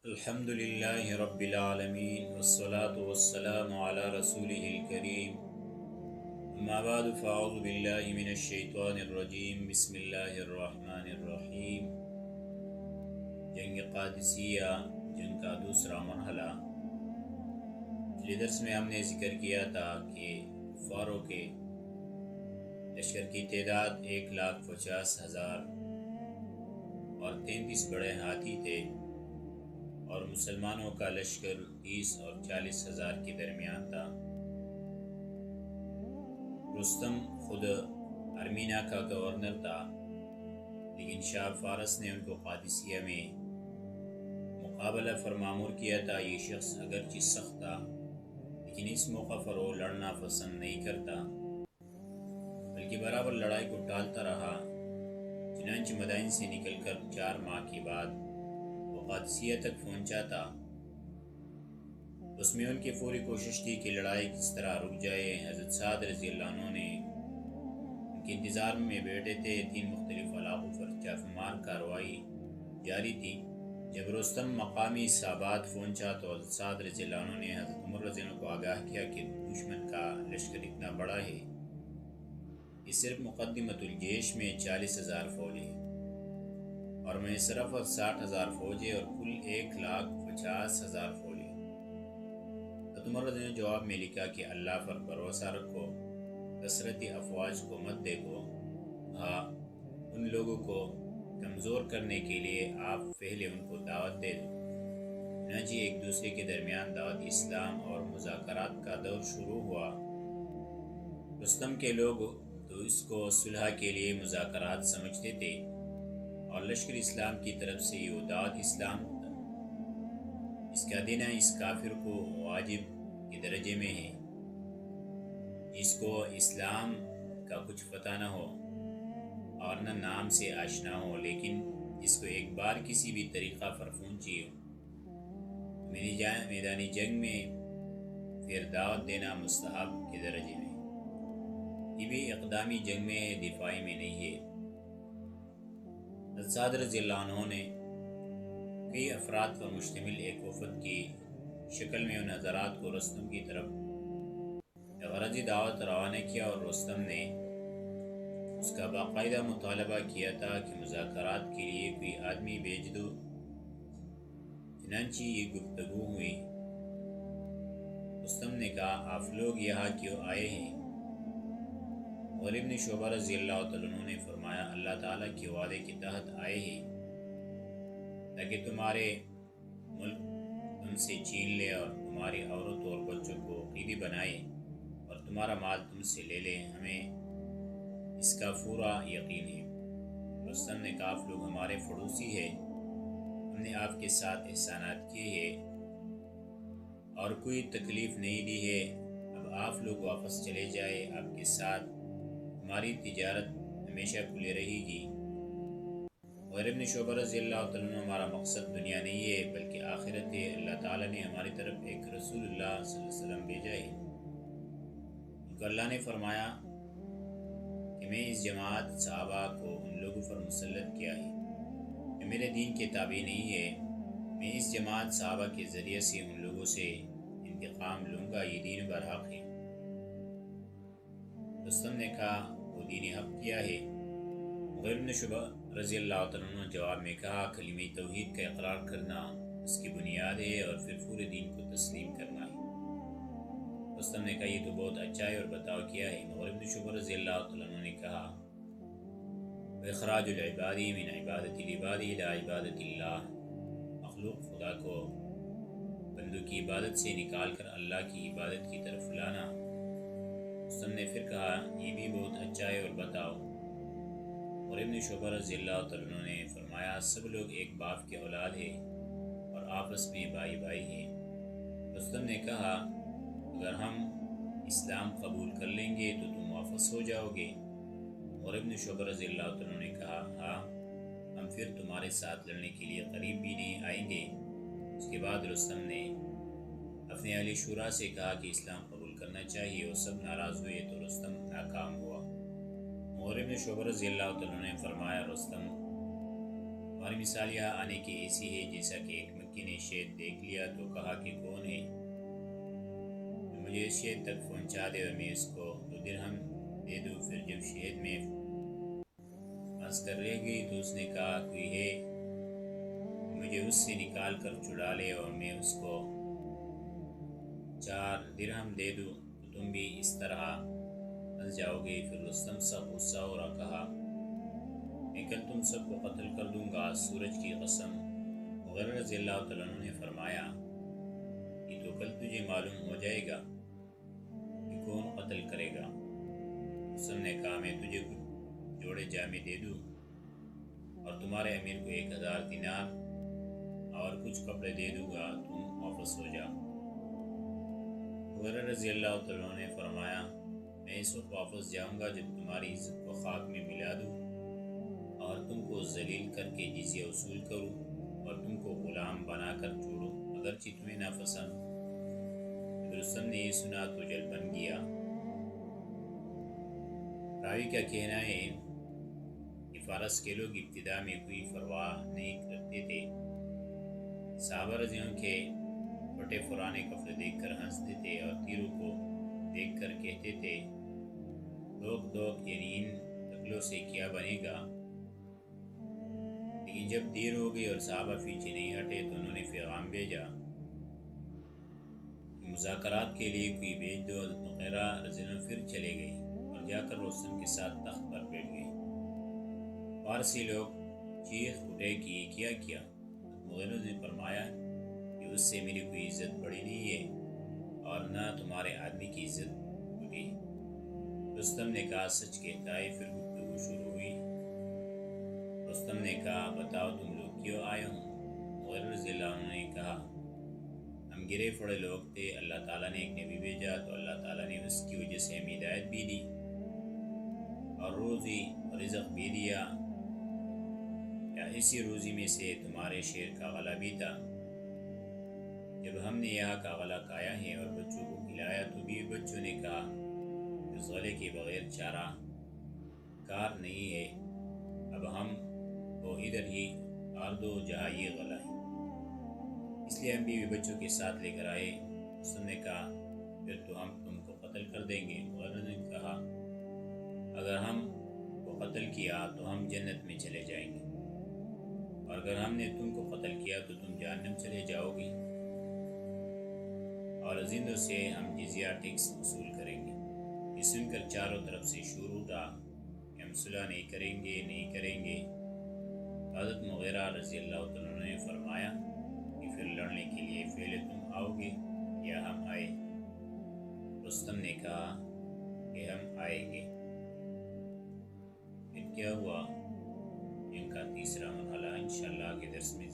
الحمد للہ رب العالمین والصلاة والسلام علی رسولہ الکریم اما بعد فاعوذ باللہ من الشیطان الرجیم بسم اللہ الرحمن الرحیم۔ جنگ قادسیہ، جنگ کا دوسرا مرحلہ۔ پچھلے درس میں ہم نے ذکر کیا تھا کہ کفاروں کے لشکر کی تعداد 1,50,000 اور 33 بڑے ہاتھی تھے، اور مسلمانوں کا لشکر 30 اور 40,000 کے درمیان تھا۔ رستم خود ارمینا کا گورنر تھا، لیکن شاہ فارس نے ان کو قادسیہ میں مقابلہ فرمامور کیا تھا۔ یہ شخص اگرچہ سخت تھا، لیکن اس موقع پر وہ لڑنا پسند نہیں کرتا، بلکہ برابر لڑائی کو ٹالتا رہا۔ چنانچہ مدائن سے نکل کر 4 ماہ کے بعد وہ قادسیہ تک پہنچا تھا۔ اس میں ان کی پوری کوشش تھی کہ لڑائی کس طرح رک جائے۔ حضرت سعد رضی اللہ عنہ نے ان کے انتظار میں بیٹھے تھے۔ 3 مختلف علاقوں پر چھاپہ مار کارروائی جاری تھی۔ جب رستم مقامی صحابات پہنچا تو حضرت سعد رضی اللہ عنہ نے حضرت عمر رضی اللہ عنہ کو آگاہ کیا کہ دشمن کا لشکر اتنا بڑا ہے، یہ صرف مقدمۃ الجیش میں 40,000 فوج ہے، اور میں صرف 60,000 فوج ہے، اور کل 1,50,000 فوج ہے۔ حضرت عمر رضی اللہ عنہ نے جواب میں لکھا کہ اللہ پر بھروسہ رکھو، کثرت افواج کو مت دیکھو، ہاں ان لوگوں کو کمزور کرنے کے لیے آپ پہلے ان کو دعوت دے دو۔ چنانچہ ایک دوسرے کے درمیان دعوت اسلام اور مذاکرات کا دور شروع ہوا۔ رستم کے لوگ تو اس کو صلح کے لیے مذاکرات سمجھتے تھے، اور لشکر اسلام کی طرف سے یہ دعوت اسلام تھا۔ اس کا دینا اس کافر کو واجب کے درجے میں ہے، جس کو اسلام کا کچھ پتہ نہ ہو اور نہ نام سے آشنا ہو، لیکن جس کو ایک بار کسی بھی طریقہ پر پہنچی ہو، میدانی جنگ میں پھر دعوت دینا مستحب کے درجے میں۔ یہ بھی اقدامی جنگ میں ہے، دفاعی میں نہیں ہے۔ حضرت سعد رضی اللہ عنہ نے کئی افراد پر مشتمل ایک وفد کی شکل میں ان حضرات کو رستم کی طرف غرضی دعوت روانہ کیا، اور رستم نے اس کا باقاعدہ مطالبہ کیا تھا کہ مذاکرات کے لیے کوئی آدمی بھیج دو۔ چنانچہ یہ گفتگو ہوئی۔ رستم نے کہا، آپ لوگ یہاں کیوں آئے ہیں؟ مغیرہ بن شعبہ رضی اللہ عنہ نے فرمایا، اللہ تعالیٰ کے وعدے کے تحت آئے ہیں تاکہ تمہارے ملک تم سے چھین لے، اور تمہاری عورتوں اور بچوں کو قیدی بنائے، اور تمہارا مال تم سے لے لے۔ ہمیں اس کا پورا یقین ہے۔ رستم نے کہا، آپ لوگ ہمارے پڑوسی ہیں، ہم نے آپ کے ساتھ احسانات کیے ہیں اور کوئی تکلیف نہیں دی ہے، اب آپ لوگ واپس چلے جائے، آپ کے ساتھ ہماری تجارت ہمیشہ کھلی رہے گی۔ مغیرہ بن شعبہ رضی اللہ عنہ، ہمارا مقصد دنیا نہیں ہے بلکہ آخرت ہے، اللہ تعالیٰ نے ہماری طرف ایک رسول اللہ صلی اللہ علیہ وسلم بھیجا ہے۔ ان کو اللہ نے فرمایا کہ میں اس جماعت صحابہ کو ان لوگوں پر مسلط کیا ہے جو میرے دین کے تابع نہیں ہے، میں اس جماعت صحابہ کے ذریعے سے ان لوگوں سے انتقام لوں گا، یہ دین برحق ہے۔ رستم نے کہا، وہ دین حق کیا ہے؟ مغیرہ بن شعبہ رضی اللہ عنہ نے جواب میں کہا، کلمہ توحید کا اقرار کرنا اس کی بنیاد ہے، اور پھر پورے دین کو تسلیم کرنا ہے۔ رستم نے کہا، یہ تو بہت اچھا ہے، اور بتاؤ کیا ہے؟ مغیرہ بن شعبہ رضی اللہ عنہ نے کہا، اخراج العباد من عبادت العباد الى عبادت اللہ، مخلوق خدا کو بندوں کی عبادت سے نکال کر اللہ کی عبادت کی طرف لانا۔ رستم نے پھر کہا، یہ بھی بہت اچھا ہے، اور بتاؤ؟ مغیرہ بن شعبہ رضی اللہ عنہ نے فرمایا، سب لوگ ایک باپ کے اولاد ہیں اور آپس میں بھائی بھائی ہیں۔ رستم نے کہا، اگر ہم اسلام قبول کر لیں گے تو تم واپس ہو جاؤ گے؟ مغیرہ بن شعبہ رضی اللہ عنہ نے کہا، ہاں، ہم پھر تمہارے ساتھ لڑنے کے لیے قریب بھی نہیں آئیں گے۔ اس کے بعد رستم نے اپنے اہل شورا سے کہا کہ اسلام قبول کرنا چاہیے، اور سب ناراض ہوئے تو رستم ناکام ہوا۔ مغیرہ بن شعبہ رضی اللہ عنہ نے فرمایا، رستم، تمہاری مثال یہاں آنے کی ایسی ہے جیسا کہ ایک لڑکی نے شہد دیکھ لیا تو کہا کہ کون ہے، تو مجھے اس شہد تک پہنچا دے اور میں اس کو 2 درہم دے دوں۔ پھر جب شہد میں پھنس کر رہ گئی تو اس نے کہا کوئی ہے مجھے اس سے نکال کر چھڑا لے اور میں اس کو 4 درہم دے دوں تو تم بھی اس طرح پھنس جاؤ گے۔ پھر رستم سب غصہ ہو رہا، کہا میں کل تم سب کو قتل کر دوں گا، سورج کی قسم۔ مغیرہ رضی اللہ تعالیٰ عنہ نے فرمایا کہ تو کل تجھے معلوم ہو جائے گا کہ کون قتل کرے گا۔ رستم نے کہا میں تجھے کچھ جوڑے جامے دے دوں اور تمہارے امیر کو 1000 دینار اور کچھ کپڑے دے دوں گا، تم واپس ہو جا۔ مغیرہ رضی اللہ تعالیٰ عنہ نے فرمایا میں اس وقت واپس جاؤں گا جب تمہاری عزت کو خاک میں ملا دوں اور تم کو ذلیل کر کے جزیہ وصول کروں اور تم کو غلام بنا کر چھوڑوں، اگرچہ تمہیں ناپسند۔ جب رستم نے یہ سنا تو جل بن گیا۔ راوی کا کہنا ہے کہ فارس کے لوگ ابتدا میں کوئی پرواہ نہیں کرتے تھے، صحابہ رضی اللہ عنہ کے پھٹے پرانے کپڑے دیکھ کر ہنستے تھے اور تیروں کو دیکھ کر کہتے تھے دوک دوک، یعنی ان ٹکلوں سے کیا بنے گا۔ لیکن جب دیر ہو گئی اور صحابہ پیچھے نہیں ہٹے تو انہوں نے پیغام بھیجا مذاکرات کے لیے کوئی بھیج دو۔ حضرت مغیرہ رضی اللہ عنہ پھر چلے گئے اور جا کر رستم کے ساتھ تخت پر بیٹھ گئے۔ فارسی لوگ چیخ اٹھے کہ یہ کیا کیا؟ مغیرہ نے فرمایا کہ اس سے میری کوئی عزت بڑی نہیں ہے اور نہ تمہارے آدمی کی عزت بڑی۔ رستم نے کہا سچ کہتا ہے۔ پھر گفتگو شروع ہوئی۔ رستم نے کہا بتاؤ تم لوگ کیوں آئے ہو؟ مغیرہ رضی اللہ عنہ نے کہا ہم گرے پڑے لوگ تھے، اللہ تعالیٰ نے ایک نبی بھیجا تو اللہ تعالیٰ نے اس کی وجہ سے ہمیں ہدایت بھی دی اور روزی رزق بھی دیا، یا اسی روزی میں سے تمہارے شیر کا غلہ بھی تھا۔ جب ہم نے یہاں کا غلہ کھایا ہے اور بچوں کو کھلایا تو بھی بچوں نے کہا اس غلے کے بغیر چارہ کار نہیں ہے، اب ہم کو ادھر ہی آر دو جہاں یہ غلہ ہے۔ اس لیے ہم بھی بچوں کے ساتھ لے کر آئے۔ اس نے کہا پھر تو ہم تم کو قتل کر دیں گے۔ مغیرہ نے کہا اگر ہم کو قتل کیا تو ہم جنت میں چلے جائیں گے اور اگر ہم نے تم کو قتل کیا تو تم جہنم چلے جاؤ گے اور زندوں سے ہم جزیہ ٹیکس وصول کریں گے۔ یہ سن کر چاروں طرف سے شور اٹھا کہ ہم صلح نہیں کریں گے، نہیں کریں گے۔ حضرت مغیرہ رضی اللہ عنہ نے فرمایا کہ پھر لڑنے کے لیے پہلے تم آؤ گے یا ہم آئے؟ رستم نے کہا کہ ہم آئیں گے۔ پھر کیا ہوا؟ ان کا تیسرا مرحلہ انشاءاللہ کے درس میں